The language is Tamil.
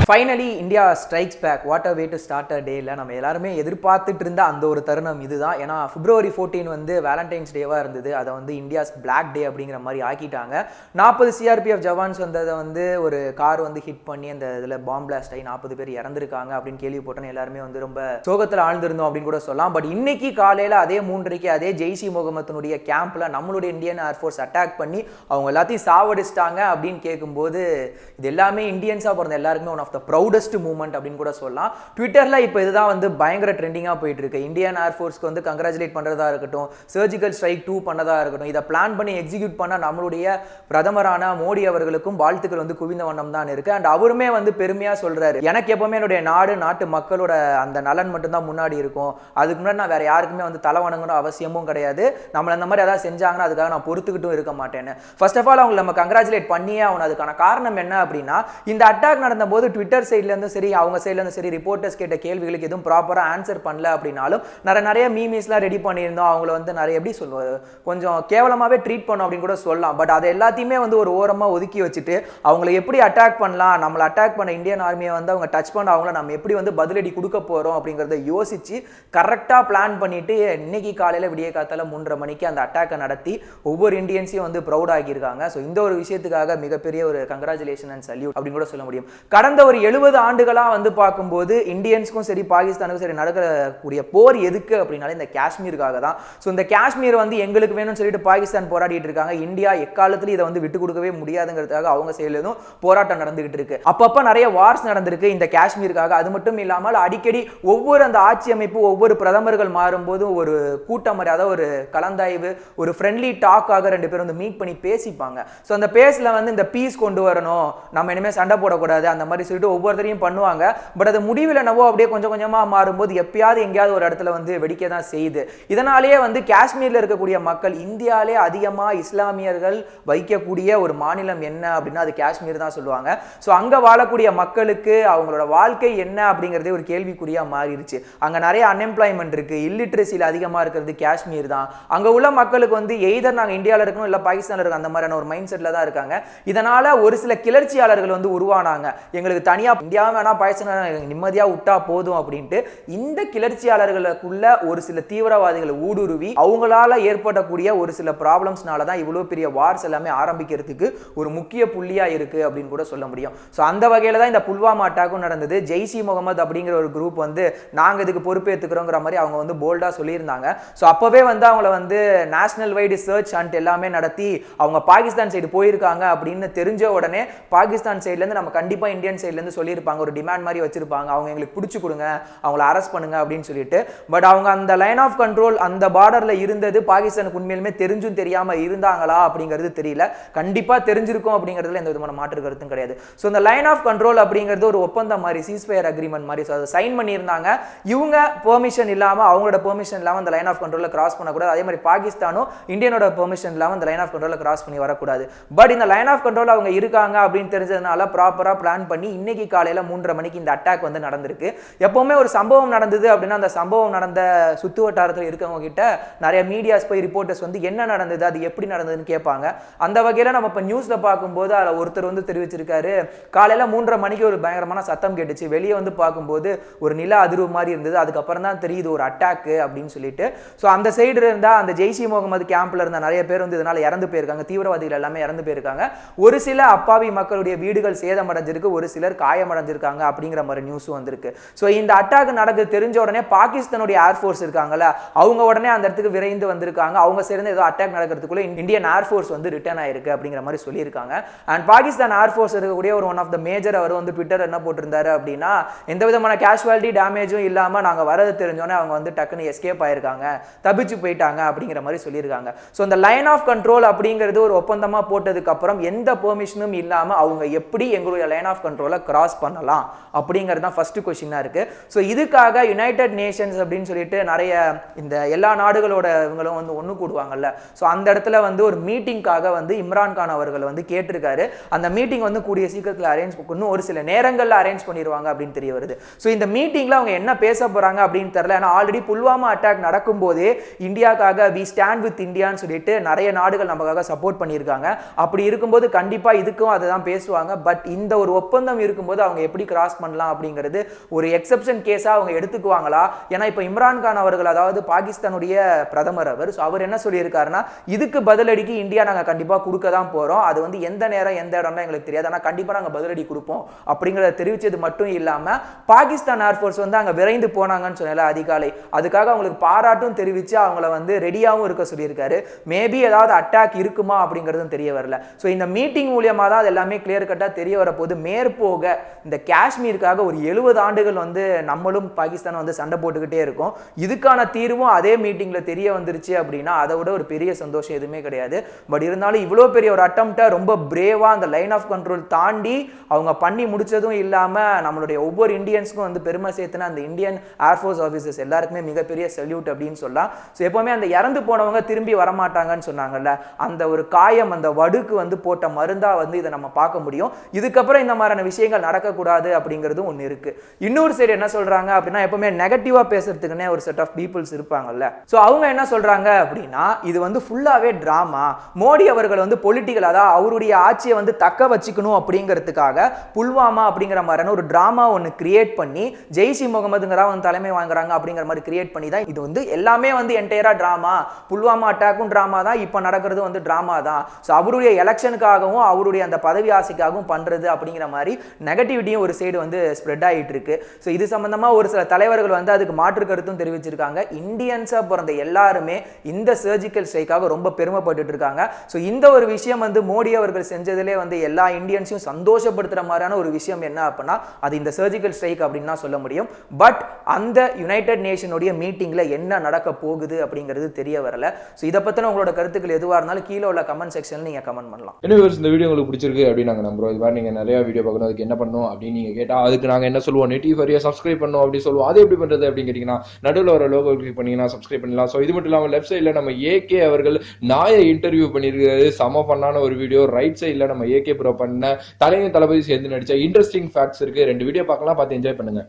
Finally India strikes back. What a way to start a டேல நம்ம எல்லாருமே எதிர்பார்த்துட்டு இருந்த அந்த ஒரு தருணம் இதுதான். ஏன்னா February 14 வந்து வேலண்டைன்ஸ் டேவாக இருந்தது. அதை வந்து இந்தியாஸ் பிளாக் டே அப்படிங்கிற மாதிரி ஆக்கிட்டாங்க. 40 சிஆர்பிஎஃப் ஜவான்ஸ் வந்ததை வந்து ஒரு கார் வந்து ஹிட் பண்ணி அந்த இதில் பாம் பிளாஸ்ட் ஆகி 40 பேர் இறந்துருக்காங்க அப்படின்னு கேள்விப்பட்டோன்னு எல்லாருமே வந்து ரொம்ப சோகத்தில் ஆழ்ந்திருந்தோம் அப்படின்னு கூட சொல்லலாம். பட் இன்னைக்கு காலையில் அதே 3:30 அதே ஜெய்ஷி முகமத்தினுடைய கேம்பில் நம்மளுடைய இந்தியன் ஏர்ஃபோர்ஸ் அட்டாக் பண்ணி அவங்க எல்லாத்தையும் சாவடிச்சிட்டாங்க அப்படின்னு கேட்கும்போது இது எல்லாமே இந்தியன்ஸாக பிறந்த எல்லாருக்குமே one of the proudest moment அப்படின்னு கூட சொல்லலாம். ட்விட்டரில் இப்போ இதுதான் வந்து பயங்கர ட்ரெண்டிங்காக போயிட்டு இருக்கு. இந்தியன் ஏர்ஃபோர்ஸ்க்கு வந்து கங்க்ராச்சுலேட் பண்ணுறதா இருக்கட்டும், சர்ஜிக்கல் ஸ்ட்ரைக் 2 பண்ணதா இருக்கட்டும், இதை பிளான் பண்ணி எக்ஸிக்யூட் பண்ண நம்மளுடைய பிரதமரான மோடி அவர்களுக்கும் வாழ்த்துக்கள் வந்து குவிந்த வண்ணம் தான் இருக்கு. அண்ட் அவருமே வந்து பெருமையாக சொல்றாரு, எனக்கு எப்பவுமே என்னுடைய நாட்டு மக்களோட அந்த நலன் மட்டும்தான் முன்னாடி இருக்கும், அதுக்கு முன்னாடி நான் வேற யாருக்குமே வந்து தலை வணங்கணும் அவசியமும் கிடையாது, நம்மள அந்த மாதிரி ஏதாவது செஞ்சாங்கன்னா அதுக்காக நான் பொறுத்துக்கிட்டும் இருக்க மாட்டேன்னு. ஃபர்ஸ்ட் ஆஃப் ஆல் அவங்க நம்ம கங்க்ராச்சுலேட் பண்ணியே ஆகணும். அதுக்கான காரணம் என்ன அப்படின்னா, இந்த அட்டாக் நடந்த போது ட்விட்டர் சைட்லேருந்து சரி அவங்க சைட்லேருந்து சரி ரிப்போர்ட்டர்ஸ் கேட்ட கேள்விகளுக்கு எதுவும் ப்ராப்பராக ஆன்சர் பண்ணல அப்படின்னாலும் நிறைய மீம்ஸ்லாம் ரெடி பண்ணியிருந்தோம். அவங்கள வந்து நிறைய எப்படி சொல்லுவாங்க, கொஞ்சம் கேவலமாகவே ட்ரீட் பண்ணோம் அப்படின்னு கூட சொல்லலாம். பட் அதை எல்லாத்தையுமே வந்து ஒரு ஓரமாக ஒதுக்கி வச்சுட்டு அவங்களை எப்படி அட்டாக் பண்ணலாம், நம்மளை அட்டாக் பண்ண இந்தியன் ஆர்மியை வந்து அவங்க டச் பண்ண அவங்கள நம்ம எப்படி வந்து பதிலடி கொடுக்க போகிறோம் அப்படிங்கிறத யோசிச்சு கரெக்டாக பிளான் பண்ணிட்டு இன்னைக்கு காலையில் விடிய காத்தால 3:30 மணிக்கு அந்த அட்டாக்கை நடத்தி ஒவ்வொரு இந்தியன்ஸையும் வந்து ப்ரௌட் ஆகியிருக்காங்க. ஸோ இந்த ஒரு விஷயத்துக்காக மிகப்பெரிய ஒரு கங்க்ராச்சுலேஷன் அண்ட் சல்யூட் அப்படின்னு கூட சொல்ல முடியும். கடந்த ஒரு 70 ஆண்டுகளாக வந்து பார்க்கும்போது இந்தியன்ஸ்க்கும் சரி பாகிஸ்தானுக்கும் சரி நடக்கக்கூடிய போர் எதுக்கு அப்படின்னாலே இந்த காஷ்மீருக்காக தான். ஸோ இந்த காஷ்மீர் வந்து எங்களுக்கு வேணும்னு சொல்லிட்டு பாகிஸ்தான் போராடிட்டு இருக்காங்க. இந்தியா எக்காலத்திலும் இதை வந்து விட்டு கொடுக்கவே முடியாதுங்கிறதுக்காக அவங்க சைட்லேயும் போராட்டம் நடந்துகிட்டு இருக்கு. அப்பப்போ நிறைய வார்ஸ் நடந்திருக்கு இந்த காஷ்மீருக்காக. அது மட்டும் இல்லாமல் அடிக்கடி ஒவ்வொரு அந்த ஆட்சி அமைப்பு ஒவ்வொரு பிரதமர்கள் மாறும்போது ஒரு கூட்டம் மாதிரி, அதாவது ஒரு கலந்தாய்வு, ஒரு ஃப்ரெண்ட்லி டாக்காக 2 பேரும் வந்து மீட் பண்ணி பேசிப்பாங்க. ஸோ அந்த பேஸில் வந்து இந்த பீஸ் கொண்டு வரணும், நம்ம இனிமேல் சண்டை போடக்கூடாது அந்த மாதிரி சொல்லிட்டு ஒவ்வொருத்தரையும் பண்ணுவாங்க. பட் அது முடிவில் என்னவோ அப்படியே கொஞ்சம் கொஞ்சமாக மாறும்போது எப்பயாவது எங்கேயாவது ஒரு இடத்துல வந்து வெடிக்க தான் செய்யுது. இதனாலேயே வந்து காஷ்மீரில் இருக்கக்கூடிய மக்கள், இந்தியாவிலே அதிகமாக இஸ்லாமியர்கள் வைக்கக்கூடிய ஒரு மாநிலம் என்ன அப்படின்னா அது காஷ்மீர் தான் சொல்லுவாங்க. ஸோ அங்கே வாழக்கூடிய மக்களுக்கு அவங்களோட வாழ்க்கை என்ன அப்படிங்கிறதே ஒரு கேள்விக்குறியாக மாறிடுச்சு. அங்கே நிறைய அன்எம்ப்ளாய்மெண்ட் இருக்குது, இல்லிட்ரஸியில் அதிகமாக இருக்கிறது காஷ்மீர் தான். அங்கே உள்ள மக்களுக்கு வந்து எய்தர் நாங்கள் இந்தியாவில் இருக்கணும் இல்லை பாகிஸ்தானில் இருக்கணும் அந்த மாதிரியான ஒரு மைண்ட் செட்டில் தான் இருக்காங்க. இதனால் ஒரு சில கிளர்ச்சியாளர்கள் வந்து உருவானாங்க. எங்களுக்கு தனியாக இந்தியாவை வேணா பாகிஸ்தான் நிம்மதியாக விட்டா போதும் அப்படின்ட்டு இந்த கிளர்ச்சியாளர்களுக்குள்ள ஒரு சில தீவிரவாதிகளை ஊடுருவி அவங்களால ஏற்படக்கூடிய ஒரு சில ப்ராப்ளம்ஸ்னால தான் இவ்வளோ பெரிய வார்ஸ் எல்லாமே ஆரம்பிக்கிறதுக்கு ஒரு முக்கிய புள்ளியாக இருக்குது அப்படின்னு கூட சொல்ல முடியும். ஸோ அந்த வகையில் தான் இந்த புல்வாமா அட்டாக்கும் நடந்தது. ஜெய்ஷி முகமது அப்படிங்கிற ஒரு குரூப் வந்து நாங்கள் இதுக்கு பொறுப்பேற்றுக்கிறோங்கிற மாதிரி அவங்க வந்து போல்டாக சொல்லியிருந்தாங்க. ஸோ அப்போவே வந்து அவங்கள வந்து நேஷனல் வைடு சர்ச் அண்ட் எல்லாமே நடத்தி அவங்க பாகிஸ்தான் சைடு போயிருக்காங்க அப்படின்னு தெரிஞ்ச உடனே பாகிஸ்தான் சைட்லேருந்து நம்ம கண்டிப்பாக இந்தியன் சைட்லேருந்து சொல்லியிருப்பாங்க, ஒரு டிமாண்ட் மாதிரி வச்சிருப்பாங்க, அவங்க எங்களுக்கு பிடிச்சி கொடுங்க, அவங்கள அரெஸ்ட் பண்ணுங்க அப்படின்னு சொல்லிட்டு. பட் அவங்க அந்த லைன் ஆஃப் கண்ட்ரோல் அந்த பார்டர்ல இருந்தது பாகிஸ்தானுக்கு உண்மையிலுமே தெரிஞ்சும் தெரியாம இருந்தாங்களா அப்படிங்கிறது தெரியல. கண்டிப்பா தெரிஞ்சிருக்கும் அப்படிங்கிறதுல எந்த விதமான மாற்று கருத்தும் கிடையாது. ஸோ இந்த லைன் ஆஃப் கண்ட்ரோல் அப்படிங்கிறது ஒரு ஒப்பந்தம் மாதிரி, சீஸ்ஃபயர் அக்ரிமெண்ட் மாதிரி. ஸோ அதை சைன் பண்ணியிருந்தாங்க. இவங்க பெர்மிஷன் இல்லாம, அவங்களோட பெர்மிஷன் இல்லாம அந்த லைன் ஆஃப் கண்ட்ரோல கிராஸ் பண்ணக்கூடாது. அதே மாதிரி பாகிஸ்தானும் இந்தியனோட பெர்மிஷன் இல்லாம அந்த லைன் ஆஃப் கண்ட்ரோல கிராஸ் பண்ணி வரக்கூடாது. பட் இந்த லைன் ஆஃப் கண்ட்ரோல் அவங்க இருக்காங்க அப்படின்னு தெரிஞ்சதுனால ப்ராப்பரா பிளான் பண்ணி இன்னைக்கு காலையில 3:30 மணிக்கு இந்த அட்டாக் வந்து நடந்திருக்கு. எப்பவுமே ஒரு சம்பவம் நடந்தது அப்படின்னா அந்த சம்பவம் நடந்த சுத்து வட்டாரத்தில் இருக்கவங்க கிட்ட நிறைய மீடியாஸ் போய் ரிப்போர்ட்டர்ஸ் வந்து என்ன நடந்தது, அது எப்படி நடந்ததுன்னு கேட்பாங்க. அந்த வகையில் நம்ம இப்போ நியூஸ்ல பார்க்கும்போது அதில் ஒருத்தர் வந்து தெரிவிச்சிருக்காரு, காலையில 3:30 மணிக்கு ஒரு பயங்கரமான சத்தம் கேட்டுச்சு, வெளியே வந்து பார்க்கும்போது ஒரு நில அதிர்வு மாதிரி இருந்தது, அதுக்கப்புறம் தான் தெரியுது ஒரு அட்டாக்கு அப்படின்னு சொல்லிட்டு. ஸோ அந்த சைடு இருந்தா அந்த ஜெய்ஷி முகமது கேம்ப்ல இருந்த நிறைய பேர் வந்து இதனால இறந்து போயிருக்காங்க, தீவிரவாதிகள் எல்லாமே இறந்து போயிருக்காங்க. ஒரு சில அப்பாவி மக்களுடைய வீடுகள் சேதமடைஞ்சிருக்கு, ஒரு சிலர் காயமடைஞ்சிருக்காங்க அப்படிங்கிற மாதிரி நியூஸும் வந்திருக்கு. ஸோ இந்த அட்டாக் நடக்குது தெரிஞ்ச உடனே பாகிஸ்தானுடைய ஏர்ஃபோர்ஸ் இருக்காங்கல்ல, அவங்க உடனே அந்த இடத்துக்கு விரைந்து வந்திருக்காங்க. அவங்க சேர்ந்து ஏதோ அட்டாக் நடக்கிறதுக்குள்ள இந்தியன் ஏர்ஃபோர்ஸ் வந்து ரிட்டர்ன் ஆயிருக்கு அப்படிங்கிற மாதிரி சொல்லியிருக்காங்க. அண்ட் பாகிஸ்தான் ஏர்ஃபோர்ஸ் இருக்கக்கூடிய ஒரு ஒன் ஆஃப் த மேஜர் அவர் வந்து ட்விட்டர் என்ன போட்டிருந்தாரு அப்படின்னா, எந்த விதமான கேஷுவாலிட்டி டேமேஜும் இல்லாமல் நாங்கள் வரது தெரிஞ்சோன்னே அவங்க வந்து டக்குன்னு எஸ்கேப் ஆயிருக்காங்க, தப்பிச்சு போயிட்டாங்க அப்படிங்கிற மாதிரி சொல்லியிருக்காங்க. ஸோ இந்த லைன் ஆஃப் கண்ட்ரோல் அப்படிங்கிறது ஒரு ஒப்பந்தமாக போட்டதுக்கு அப்புறம் எந்த பெர்மிஷனும் இல்லாமல் அவங்க எப்படி எங்களுடைய லைன் ஆஃப் கண்ட்ரோலை கிராஸ் பண்ணலாம் அப்படிங்கிறது தான் ஃபர்ஸ்ட் கொஸ்டினாக இருக்கு. ஸோ இதுக்காக யுனைடெட் நேஷன்ஸ் அப்படின்னு சொல்லிட்டு நிறைய இந்த எல்லா நாடுகளோட இவங்களும் வந்து ஒன்று கூடுவாங்கல்ல, ஸோ அந்த இடத்துல வந்து ஒரு மீட்டிங்காக வந்து இம்ரான்கான் அவர்கள் வந்து கேட்டிருக்காரு. அந்த மீட்டிங் வந்து கூடிய சீக்கிரத்தில் அரேஞ்ச் இன்னும் ஒரு சில நேரங்களில் அரேஞ்ச் பண்ணிடுவாங்க அப்படின்னு தெரிய வருது. ஸோ இந்த மீட்டிங்கில் அவங்க என்ன பேச போகிறாங்க அப்படின்னு தெரியல. ஏன்னா ஆல்ரெடி புல்வாமா அட்டாக் நடக்கும் போதே இந்தியாக்காக வி ஸ்டாண்ட் வித் இந்தியான்னு சொல்லிட்டு நிறைய நாடுகள் நமக்காக சப்போர்ட் பண்ணியிருக்காங்க. அப்படி இருக்கும்போது கண்டிப்பாக இதுக்கும் அதை தான் பேசுவாங்க. பட் இந்த ஒரு ஒப்பந்தம் இருக்கும் இருக்கும்போது அவங்க எப்படி கிராஸ் பண்ணலாம் அப்படிங்கிறது ஒரு எக்ஸெப்ஷன் கேஸா அவங்க எடுத்துக்குவாங்களா? ஏன்னா இப்போ இம்ரான்கான் அவர்கள், அதாவது பாகிஸ்தானுடைய பிரதமர் அவர், அவர் என்ன சொல்லியிருக்காருன்னா, இதுக்கு பதிலடிக்கு இந்தியா நாங்க கண்டிப்பா கொடுக்க தான் போறோம், அது வந்து எந்த நேரம் எந்த இடம்னா எங்களுக்கு தெரியாது, ஆனா கண்டிப்பா நாங்க பதிலடி கொடுப்போம் அப்படிங்கறத தெரிவிச்சது மட்டும் இல்லாம பாகிஸ்தான் ஏர்ஃபோர்ஸ் வந்து அங்க விரைந்து போனாங்கன்னு சொன்னல அதிகாலை, அதுக்காக அவங்களுக்கு பாராட்டும் தெரிவிச்சு அவங்கள வந்து ரெடியாவும் இருக்க சொல்லியிருக்காரு. மேபி ஏதாவது அட்டாக் இருக்குமா அப்படிங்கிறதும் தெரிய வரல. ஸோ இந்த மீட்டிங் மூலியமா தான் அது எல்லாமே கிளியர் கட்டா தெரிய வரப்போது. மேற்போக இந்த காஷ்மீருக்காக ஒரு 70 ஆண்டுகள் வந்து நம்மளும் பாகிஸ்தான் வந்து சண்டை போட்டுக்கிட்டே இருக்கும். இதுக்கான தீர்வும் அதே மீட்டிங்ல தெரிய வந்துருச்சு அப்படின்னா அதை விட ஒரு பெரிய சந்தோஷம் எதுவுமே கிடையாது. பட் இருந்தாலும் இவ்வளோ பெரிய ஒரு அட்டம்ப்டை ரொம்ப பிரேவா அந்த லைன் ஆஃப் கண்ட்ரோல் தாண்டி அவங்க பண்ணி முடிச்சதும் இல்லாம நம்மளுடைய ஒவ்வொரு இந்தியன்ஸ்க்கும் வந்து பெருமை சேர்த்துனா அந்த இந்தியன் ஏர்ஃபோர்ஸ் ஆஃபீஸர்ஸ் எல்லாருக்குமே மிகப்பெரிய சல்யூட் அப்படின்னு சொல்லலாம். ஸோ எப்பவுமே அந்த இறந்து போனவங்க திரும்பி வரமாட்டாங்கன்னு சொன்னாங்கல்ல, அந்த ஒரு காயம், அந்த வடுக்கு வந்து போட்ட மருந்தா வந்து இதை நம்ம பார்க்க முடியும். இதுக்கப்புறம் இந்த மாதிரியான விஷயங்கள் நடக்கக்கூடாது அப்படிங்கிறதும் ஒன்று இருக்கு. இன்னொரு சைடு என்ன சொல்றாங்க அப்படின்னா, எப்பவுமே நெகட்டிவா பேசுறதுக்குன்னே ஒரு செட் ஆஃப் பீப்புள்ஸ் இருப்பாங்கல்ல. ஸோ அவங்க என்ன சொல்றாங்க அப்படின்னா, இது வந்து ஃபுல்லாவே டிராமா, மோடி அவர்கள் வந்து பொலிட்டிக்கல், அதாவது அவருடைய ஆட்சியை வந்து தக்க வச்சுக்கணும் அப்படிங்கிறதுக்காக புல்வாமா அப்படிங்கிற மாதிரியான ஒரு டிராமா ஒன்று கிரியேட் பண்ணி ஜெய்ஷ் இ முகமதுங்கிற வந்து தலைமை வாங்குறாங்க அப்படிங்கிற மாதிரி கிரியேட் பண்ணி தான் இது வந்து எல்லாமே வந்து என்டையரா டிராமா, புல்வாமா அட்டாக்கும் டிராமா தான், இப்போ நடக்கிறது வந்து டிராமா தான், ஸோ அவருடைய எலெக்ஷனுக்காகவும் அவருடைய அந்த பதவி ஆசைக்காகவும் பண்றது அப்படிங்கிற மாதிரி நெகட்டிவிட்டியும் ஒரு சைடு வந்து ஸ்ப்ரெட் ஆகிட்டு இருக்கு. ஸோ இது சம்பந்தமா ஒரு சில தலைவர்கள் வந்து அதுக்கு மாற்று கருத்தும் தெரிவிச்சிருக்காங்க. இந்தியன்ஸா பிறந்த எல்லாருமே இந்த சர்ஜிக்கல் ஸ்ட்ரைக்காக ரொம்ப பெருமைப்பட்டு இருக்காங்க. ஸோ இந்த ஒரு விஷயம் வந்து மோடி அவர்கள் செஞ்சதிலே வந்து எல்லா இந்தியன்ஸையும் சந்தோஷப்படுத்துற மாதிரியான ஒரு விஷயம் என்ன அப்படின்னா அது இந்த சர்ஜிக்கல் ஸ்ட்ரைக் அப்படின்னு தான் சொல்ல முடியும். பட் அந்த யுனைடெட் நேஷனுடைய மீட்டிங்ல என்ன நடக்க போகுது அப்படிங்கிறது தெரிய வரல. ஸோ இதை பத்தின உங்களோட கருத்துக்கள் எதுவாக இருந்தாலும் கீழே உள்ள கமெண்ட் செக்ஷன்ல நீங்க கமெண்ட் பண்ணலாம். இந்த வீடியோ உங்களுக்கு பிடிச்சிருக்கு அப்படின்னு நாங்கள் நம்புறோம். இது மாதிரி நீங்க நிறைய வீடியோ பார்க்கணும், அதுக்கு என்ன பண்ணணும் அப்படின்னு நீங்க கேட்டா அதுக்கு நாங்க என்ன சொல்லுவோம், நெட்டி ஃபாரியா சப்ஸ்கிரைப் பண்ணணும் அப்படி சொல்லுவோம். அது எப்படி பண்றது அப்படின்னு கேட்டீங்கன்னா நடுவில் ஒரு லோகோ கிளிக் பண்ணீங்கன்னா சப்ஸ்கிரைப் பண்ணலாம். ஸோ இது மட்டும் இல்லாமல் லெஃப்ட் சைடில் நம்ம ஏகே அவர்கள் நாயை இன்டர்வியூ பண்ணியிருக்கிறது செம பண்ணான ஒரு வீடியோ. ரைட் சைடில் நம்ம ஏகே ப்ரோ பண்ண தலைமை தளபதி சேர்ந்து நடிச்ச இன்ட்ரெஸ்டிங் ஃபேக்ட்ஸ் இருக்கு. 2 வீடியோ பார்க்கலாம், பார்த்து என்ஜாய் பண்ணுங்க.